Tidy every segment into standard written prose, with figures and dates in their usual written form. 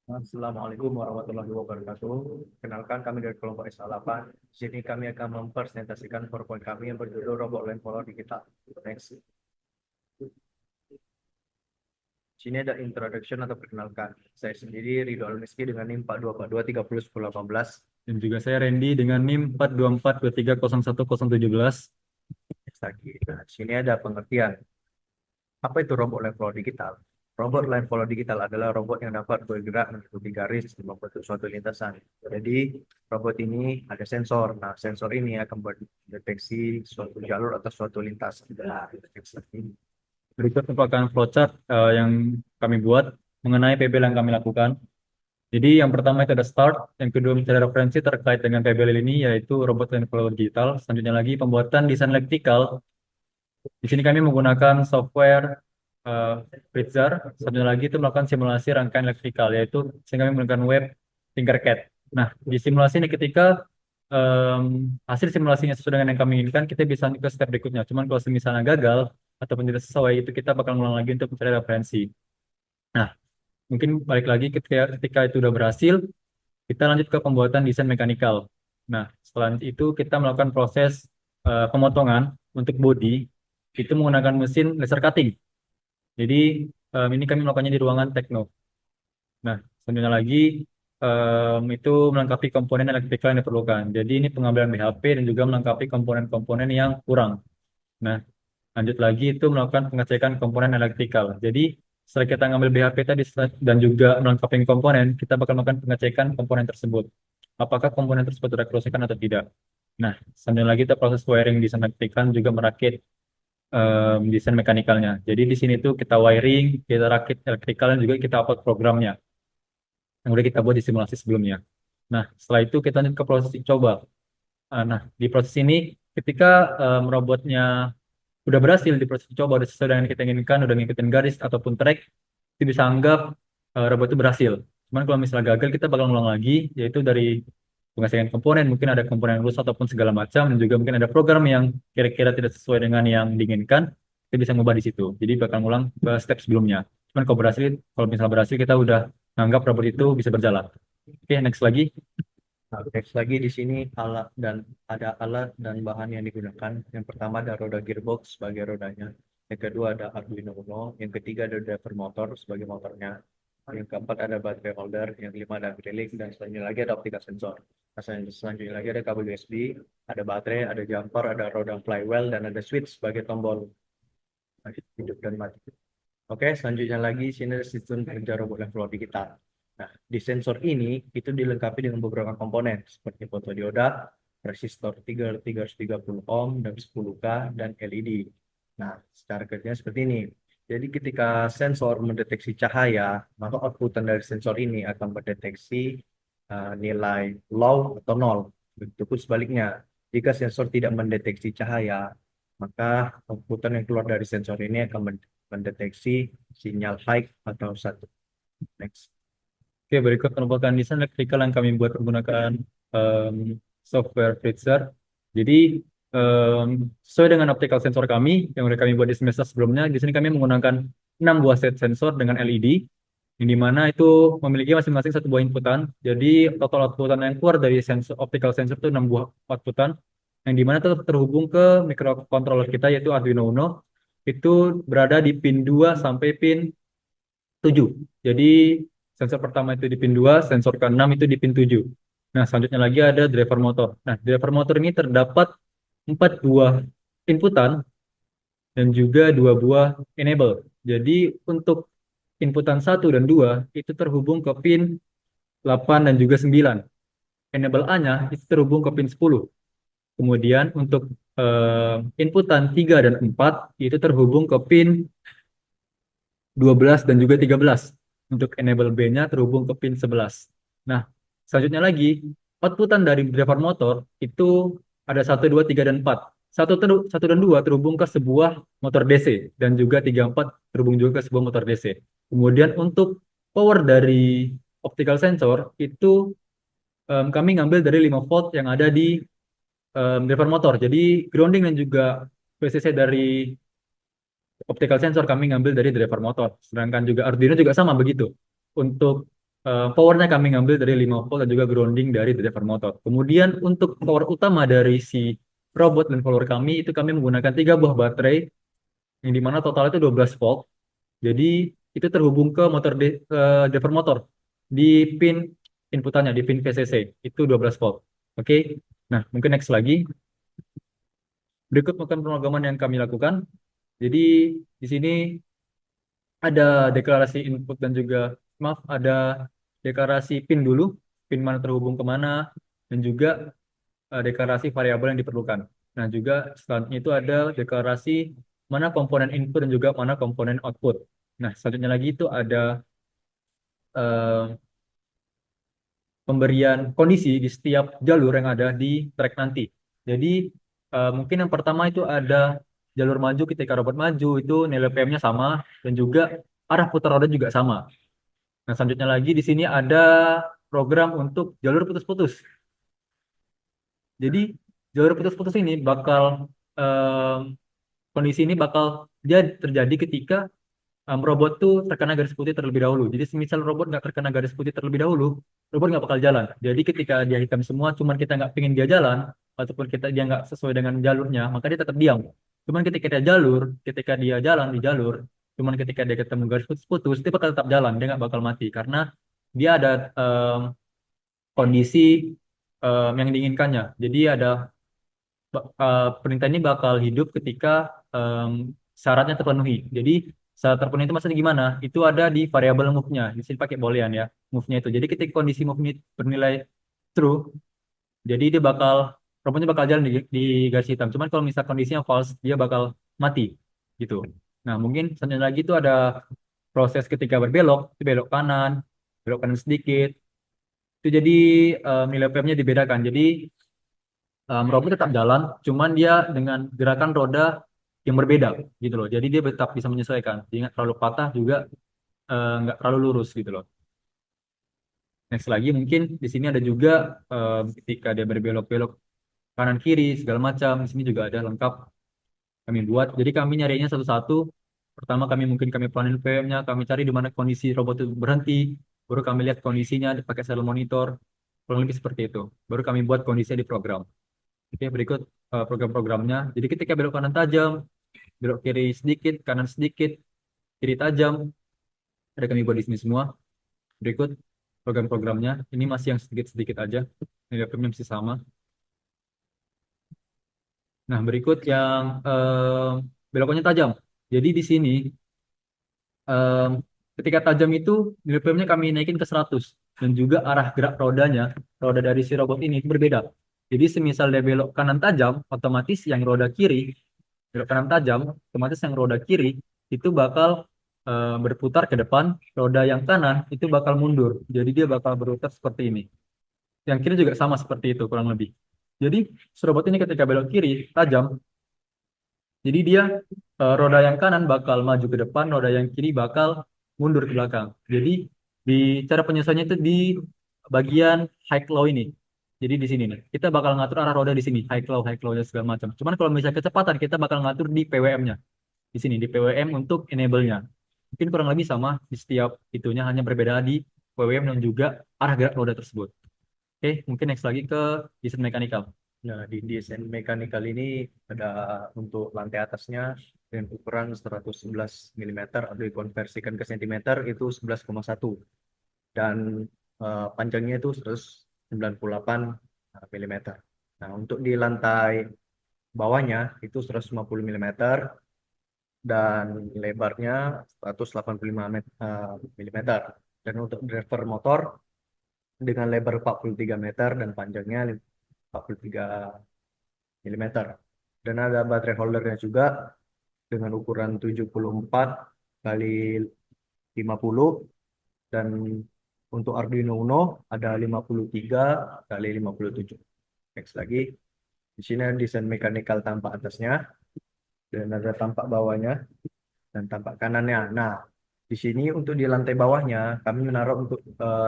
Assalamualaikum warahmatullahi wabarakatuh. Kenalkan kami dari kelompok SA8. Di sini kami akan mempresentasikan PowerPoint kami yang berjudul Robot Line Follow Digital. Next. Di sini ada introduction atau perkenalkan. Saya sendiri Ridho Almiski dengan NIM 4242301018. Dan juga saya Randy dengan NIM 42423010017. Next lagi. Nah, di sini ada pengertian. Apa itu robot line follow digital? Robot line follow digital adalah robot yang dapat bergerak mengikuti garis dan membentuk suatu lintasan. Jadi, robot ini ada sensor. Nah, sensor ini akan mendeteksi suatu jalur atau suatu lintasan. Nah, deteksi ini. Berikut merupakan flowchart yang kami buat mengenai PBL yang kami lakukan. Jadi yang pertama itu ada start, yang kedua mencari referensi terkait dengan PBL ini yaitu robot dan follower digital. Selanjutnya lagi pembuatan desain elektrikal. Di sini kami menggunakan software uh, Pritzker. Selanjutnya lagi itu melakukan simulasi rangkaian elektrikal yaitu sehingga kami menggunakan web Tinkercad. Nah, di simulasi ini ketika hasil simulasinya sesuai dengan yang kami inginkan, kita bisa lanjut ke step berikutnya. Cuman kalau misalnya gagal ataupun tidak sesuai, itu kita bakal ngulang lagi untuk mencari referensi. Nah, mungkin balik lagi ketika itu udah berhasil, kita lanjut ke pembuatan desain mekanikal. Nah, setelah itu kita melakukan proses pemotongan untuk body, itu menggunakan mesin laser cutting. Jadi, ini kami melakukannya di ruangan tekno. Nah, selanjutnya lagi itu melengkapi komponen elektrikal yang diperlukan. Jadi ini pengambilan BHP dan juga melengkapi komponen-komponen yang kurang. Nah, lanjut lagi itu melakukan pengecekan komponen elektrikal. Jadi setelah kita ngambil BHP tadi dan juga melengkapi komponen, kita bakal melakukan pengecekan komponen tersebut. Apakah komponen tersebut sudah kerusakan atau tidak. Nah, selanjutnya lagi kita proses wiring desain elektrikal juga merakit desain mekanikalnya. Jadi di sini tuh kita wiring, kita rakit elektrikal dan juga kita upload programnya yang udah kita buat di simulasi sebelumnya. Nah, setelah itu kita lanjut ke proses uji coba. Nah, di proses ini ketika robotnya udah berhasil di proses uji coba, udah sesuai dengan yang kita inginkan, udah ngikutin garis ataupun track, itu bisa anggap robot itu berhasil. Cuman kalau misalnya gagal, kita bakal ngulang lagi, yaitu dari pengecekan komponen, mungkin ada komponen yang rusak ataupun segala macam, dan juga mungkin ada program yang kira-kira tidak sesuai dengan yang diinginkan, kita bisa ngubah di situ. Jadi bakal ngulang ke step sebelumnya. Cuman kalau misalnya berhasil, kita udah menganggap robot itu bisa berjalan. Oke, next lagi. Nah, next lagi di sini ada alat dan bahan yang digunakan. Yang pertama ada roda gearbox sebagai rodanya. Yang kedua ada Arduino Uno. Yang ketiga ada driver motor sebagai motornya. Yang keempat ada baterai holder. Yang kelima ada acrylic. Dan selanjutnya lagi ada optical sensor. Nah, selanjutnya lagi ada kabel USB, ada baterai, ada jumper, ada roda flywheel, dan ada switch sebagai tombol hidup dan mati. Oke, selanjutnya lagi sini ada sistem kerja robot yang flow digital. Nah, di sensor ini itu dilengkapi dengan beberapa komponen seperti fotodioda, resistor 330 ohm dan 10K dan LED. Nah, secara kerjanya seperti ini. Jadi ketika sensor mendeteksi cahaya, maka outputan dari sensor ini akan mendeteksi nilai low atau nol. Begitupun sebaliknya, jika sensor tidak mendeteksi cahaya, maka outputan yang keluar dari sensor ini akan mendeteksi sinyal high atau satu. Next. Oke, berikut perumpamaan desain elektrikal yang kami buat menggunakan em, software Pritzker. Jadi, em, sesuai dengan optical sensor kami yang udah kami buat di semester sebelumnya, di sini kami menggunakan 6 buah set sensor dengan LED, yang dimana itu memiliki masing-masing satu buah inputan. Jadi, total outputan yang keluar dari optical sensor itu 6 buah outputan, yang dimana tetap terhubung ke microcontroller kita, yaitu Arduino Uno. Itu berada di pin 2 sampai pin 7. Jadi sensor pertama itu di pin 2, sensor ke-6 itu di pin 7. Nah, selanjutnya lagi ada driver motor. Nah, driver motor ini terdapat 4 buah inputan dan juga 2 buah enable. Jadi untuk inputan 1 dan 2 itu terhubung ke pin 8 dan juga 9. Enable A-nya itu terhubung ke pin 10. Kemudian untuk inputan 3 dan 4 itu terhubung ke pin 12 dan juga 13. Untuk enable B-nya terhubung ke pin 11. Nah, selanjutnya lagi, outputan dari driver motor itu ada 1, 2, 3, dan 4. Satu dan 2 terhubung ke sebuah motor DC, dan juga 3, 4 terhubung juga ke sebuah motor DC. Kemudian untuk power dari optical sensor itu kami ngambil dari 5 volt yang ada di driver motor. Jadi grounding dan juga VCC dari optical sensor kami ngambil dari driver motor. Sedangkan juga Arduino juga sama begitu. Untuk Powernya kami ngambil dari 5 volt dan juga grounding dari driver motor. Kemudian untuk power utama dari si robot dan follower kami itu kami menggunakan 3 buah baterai yang dimana total itu 12 volt. Jadi itu terhubung ke driver motor di pin inputannya di pin VCC itu 12 volt. Oke. Nah, mungkin next lagi. Berikut bukan pemrograman yang kami lakukan. Jadi di sini ada deklarasi input dan juga maaf ada deklarasi pin dulu, pin mana terhubung kemana dan juga deklarasi variabel yang diperlukan. Nah juga selanjutnya itu ada deklarasi mana komponen input dan juga mana komponen output. Nah selanjutnya lagi itu ada eh, pemberian kondisi di setiap jalur yang ada di track nanti. Jadi mungkin yang pertama itu ada jalur maju ketika robot maju itu nilai PM-nya sama dan juga arah putar roda juga sama. Nah, selanjutnya lagi di sini ada program untuk jalur putus-putus. Jadi jalur putus-putus ini bakal em, kondisi ini bakal dia terjadi ketika robot tuh terkena garis putih terlebih dahulu. Jadi semisal robot nggak terkena garis putih terlebih dahulu, robot nggak bakal jalan. Jadi ketika dia hitam semua, cuman kita nggak pengen dia jalan, ataupun dia nggak sesuai dengan jalurnya, maka dia tetap diam. Cuman ketika dia jalan di jalur, cuman ketika dia ketemu garis putus-putus, dia bakal tetap jalan, dia nggak bakal mati karena dia ada kondisi yang diinginkannya. Jadi ada perintah ini bakal hidup ketika syaratnya terpenuhi. Jadi syarat terpenuhi itu maksudnya gimana? Itu ada di variabel move-nya. Di sini pakai boolean ya, move-nya itu. Jadi ketika kondisi move-nya bernilai true, jadi robotnya bakal jalan di garis hitam. Cuman kalau misal kondisinya false, dia bakal mati gitu. Nah, mungkin selanjutnya lagi itu ada proses ketika berbelok, itu belok kanan sedikit. Itu jadi nilai PM-nya dibedakan. Jadi robot tetap jalan, cuman dia dengan gerakan roda yang berbeda gitu loh. Jadi dia tetap bisa menyesuaikan. Dia nggak terlalu patah juga nggak terlalu lurus gitu loh. Next lagi mungkin di sini ada juga ketika dia berbelok-belok kanan kiri segala macam. Di sini juga ada lengkap kami buat. Jadi kami nyarinya satu-satu. Pertama kami planin PM-nya, kami cari di mana kondisi robot itu berhenti, baru kami lihat kondisinya pakai serial monitor, kurang lebih seperti itu. Baru kami buat kondisinya di program. Oke, berikut program-programnya. Jadi ketika belok kanan tajam, belok kiri sedikit, kanan sedikit, kiri tajam, ada kami buat di sini semua. Berikut program-programnya. Ini masih yang sedikit-sedikit aja. Nilai premium masih sama. Nah, berikut yang belokannya tajam. Jadi di sini em, ketika tajam itu nilai premiumnya kami naikin ke 100 dan juga arah gerak rodanya, roda dari si robot ini itu berbeda. Jadi semisal dia belok kanan tajam, otomatis yang roda kiri belok kanan tajam, otomatis yang roda kiri itu bakal berputar ke depan, roda yang kanan itu bakal mundur. Jadi dia bakal berputar seperti ini. Yang kiri juga sama seperti itu kurang lebih. Jadi si robot ini ketika belok kiri tajam, jadi dia roda yang kanan bakal maju ke depan, roda yang kiri bakal mundur ke belakang. Jadi di cara penyesuaiannya itu di bagian high low ini. Jadi di sini nih, kita bakal ngatur arah roda di sini, high low dan segala macam. Cuman kalau misalnya kecepatan, kita bakal ngatur di PWM-nya. Di sini, di PWM untuk enable-nya. Mungkin kurang lebih sama di setiap itunya, hanya berbeda di PWM dan juga arah gerak roda tersebut. Oke, mungkin next lagi ke desain mechanical. Nah, di desain mekanikal ini ada untuk lantai atasnya dengan ukuran 111 mm atau dikonversikan ke cm itu 11,1 dan panjangnya itu 198 mm. Nah, untuk di lantai bawahnya itu 150 mm dan lebarnya 185 mm. Dan untuk driver motor dengan lebar 43 meter dan panjangnya 43 mm. Dan ada baterai holdernya juga dengan ukuran 74 kali 50 dan untuk Arduino Uno ada 53 kali 57. Next lagi, di sini ada desain mekanikal tampak atasnya dan ada tampak bawahnya dan tampak kanannya. Nah, di sini untuk di lantai bawahnya kami menaruh untuk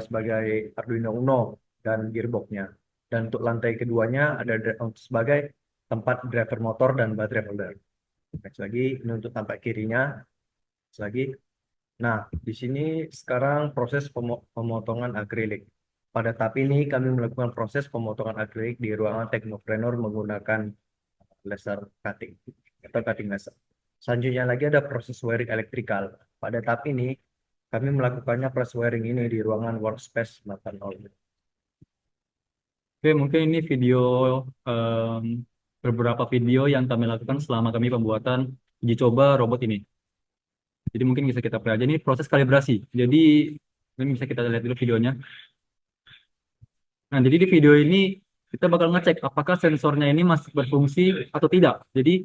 sebagai Arduino Uno dan gearboxnya. Dan untuk lantai keduanya ada sebagai tempat driver motor dan baterai holder. Next lagi, ini untuk tampak kirinya. Next lagi, Nah, di sini sekarang proses pemotongan akrilik. Pada tahap ini kami melakukan proses pemotongan akrilik di ruangan teknopreneur menggunakan laser cutting atau cutting laser. Selanjutnya lagi ada proses wiring elektrikal. Pada tahap ini kami melakukannya proses wiring ini di ruangan workspace 80. Oke, mungkin ini video em, beberapa video yang kami lakukan selama kami pembuatan uji coba robot ini. Jadi mungkin bisa kita pelajari ini proses kalibrasi. Jadi mungkin bisa kita lihat dulu videonya. Nah, jadi di video ini kita bakal ngecek apakah sensornya ini masih berfungsi atau tidak. Jadi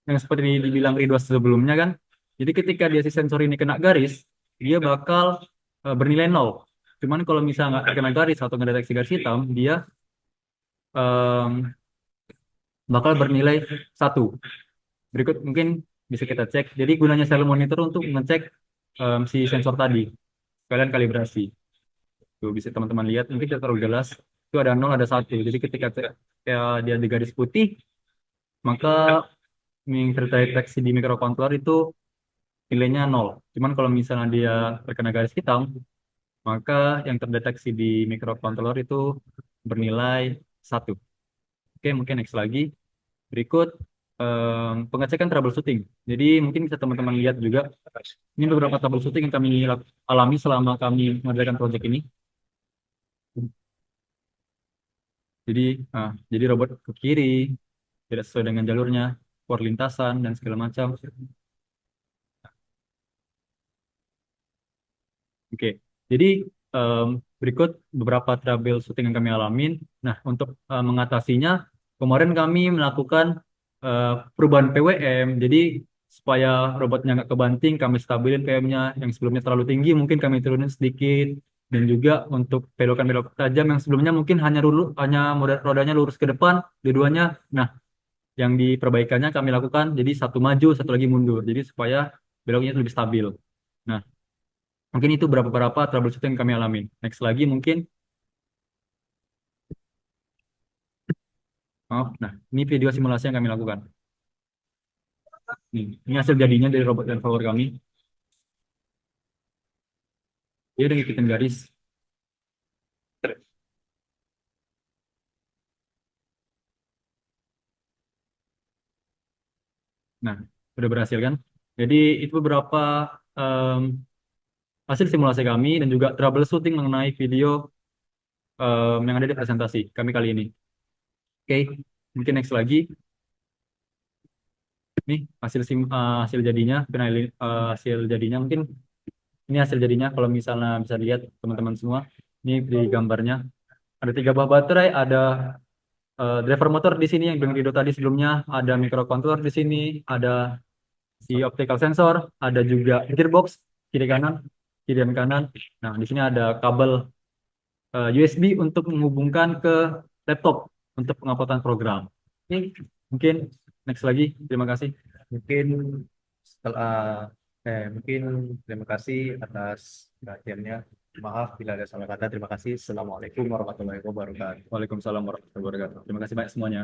yang seperti dibilang Ridwan sebelumnya kan, jadi ketika dia si sensor ini kena garis, dia bakal bernilai nol. Cuman kalau misalnya nggak kena garis atau nggak deteksi garis hitam, dia em, bakal bernilai satu. Berikut mungkin bisa kita cek. Jadi gunanya cell monitor untuk ngecek si sensor tadi. Kalian kalibrasi. Tuh bisa teman-teman lihat, mungkin tidak terlalu jelas. Itu ada nol, ada satu. Jadi ketika dia di garis putih, maka yang terdeteksi di mikrokontroler itu nilainya nol. Cuman kalau misalnya dia terkena garis hitam, maka yang terdeteksi di mikrokontroler itu bernilai satu. Oke, mungkin next lagi. Berikut pengecekan troubleshooting. Jadi mungkin bisa teman-teman lihat juga, ini beberapa troubleshooting yang kami alami selama kami mengerjakan proyek ini. Jadi, jadi robot ke kiri, tidak sesuai dengan jalurnya, keluar lintasan, dan segala macam. Oke, jadi em, berikut beberapa troubleshooting yang kami alamin. Nah, untuk mengatasinya, kemarin kami melakukan perubahan PWM. Jadi supaya robotnya nggak kebanting, kami stabilin PWM-nya. Yang sebelumnya terlalu tinggi, mungkin kami turunin sedikit. Dan juga untuk belokan-belok tajam yang sebelumnya mungkin hanya rodanya lurus ke depan, dua-duanya. Nah, yang diperbaikannya kami lakukan, jadi satu maju, satu lagi mundur. Jadi supaya beloknya itu lebih stabil. Nah, mungkin itu beberapa troubleshooting yang kami alami. Next lagi mungkin, maaf. Nah, ini video simulasi yang kami lakukan. Ini hasil jadinya dari robot dan follower kami. Dia udah ngikutin garis. Nah, udah berhasil kan? Jadi itu beberapa em, hasil simulasi kami dan juga troubleshooting mengenai video yang ada di presentasi kami kali ini. Oke, mungkin next lagi. Nih hasil jadinya, hasil jadinya mungkin ini hasil jadinya kalau misalnya bisa lihat teman-teman semua. Ini di gambarnya ada tiga buah baterai, ada driver motor di sini yang dengan Rido tadi sebelumnya, ada microcontroller di sini, ada si optical sensor, ada juga gearbox kiri dan kanan. Nah, di sini ada kabel USB untuk menghubungkan ke laptop untuk penguploadan program. Ini mungkin next lagi. Terima kasih. Mungkin setelah mungkin terima kasih atas perhatiannya. Maaf bila ada salah kata. Terima kasih. Assalamualaikum warahmatullahi wabarakatuh. Waalaikumsalam warahmatullahi wabarakatuh. Terima kasih banyak semuanya.